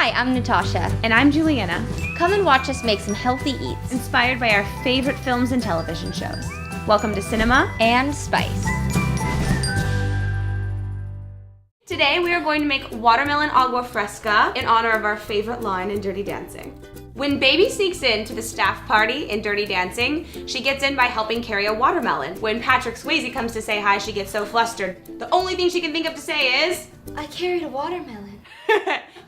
Hi, I'm Natasha. And I'm Julianna, Come and watch us make some healthy eats inspired by our favorite films and television shows. Welcome to Cinema and spice. Today we are going to make Watermelon Agua Fresca in honor of our favorite line in Dirty Dancing. When Baby sneaks in to the staff party in Dirty Dancing, she gets in by helping carry a watermelon. When Patrick Swayze comes to say hi, she gets so flustered. The only thing she can think of to say is, I carried a watermelon.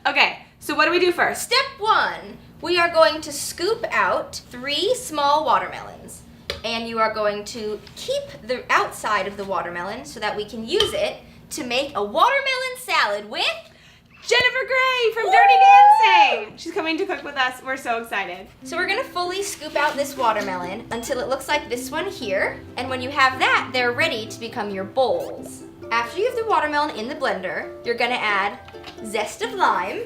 Okay, so what do we do first? Step 1. We are going to scoop out 3 small watermelons. And you are going to keep the outside of the watermelon so that we can use it to make a watermelon salad with Jennifer Grey from Dirty Dancing! She's coming to cook with us. We're so excited. So we're gonna fully scoop out this watermelon until it looks like this one here. And when you have that, they're ready to become your bowls. After you have the watermelon in the blender, you're gonna add zest of lime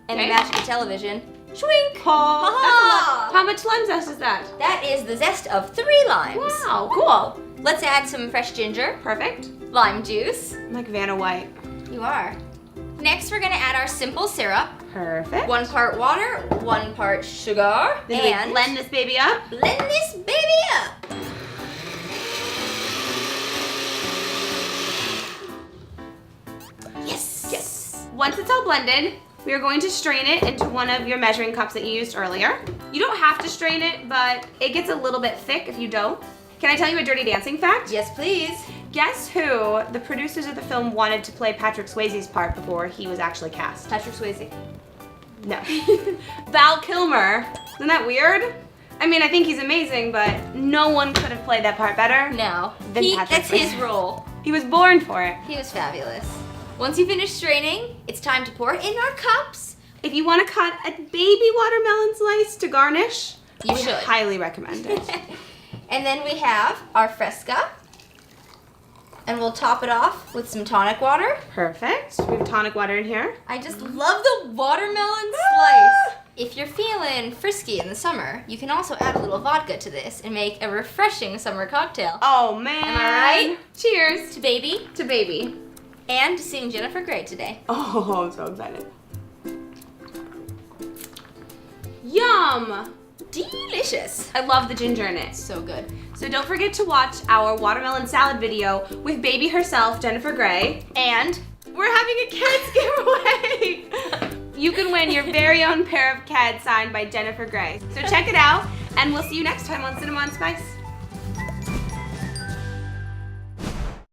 and the magic of television. Schwink! Oh, Ha-ha! that's a lot. How much lime zest is that? That is the zest of 3 limes. Wow, cool. Let's add some fresh ginger, Perfect. lime juice. I'm like Vanna White. You are. Next, we're gonna add our simple syrup. Perfect. 1 part water, 1 part sugar, Then and we blend this baby up. blend this baby up. Yes. Once it's all blended, we are going to strain it into one of your measuring cups that you used earlier. You don't have to strain it, but it gets a little bit thick if you don't. Can I tell you a Dirty Dancing fact? Yes, please. Guess who the producers of the film wanted to play Patrick Swayze's part before he was actually cast? Patrick Swayze. No. Val Kilmer. Isn't that weird? I mean, I think he's amazing, but no one could have played that part better. No. Then Patrick That's his Swayze. role. He was born for it. He was fabulous. Once you finish straining, it's time to pour it in our cups. If you want to cut a baby watermelon slice to garnish, You we should. highly recommend it. And then we have our Fresca. And we'll top it off with some tonic water. Perfect. We have tonic water in here. I just love the watermelon slice. If you're feeling frisky in the summer, you can also add a little vodka to this and make a refreshing summer cocktail. Oh man. Am I right? Cheers To baby to baby. and to seeing Jennifer Grey today. Oh, I'm so excited. Yum! Delicious. I love the ginger in it. So good. So don't forget to watch our watermelon salad video with baby herself, Jennifer Grey. And We're having a Keds giveaway! You can win your very own pair of Keds signed by Jennifer Grey. So check it out, and we'll see you next time on Cinema and Spice.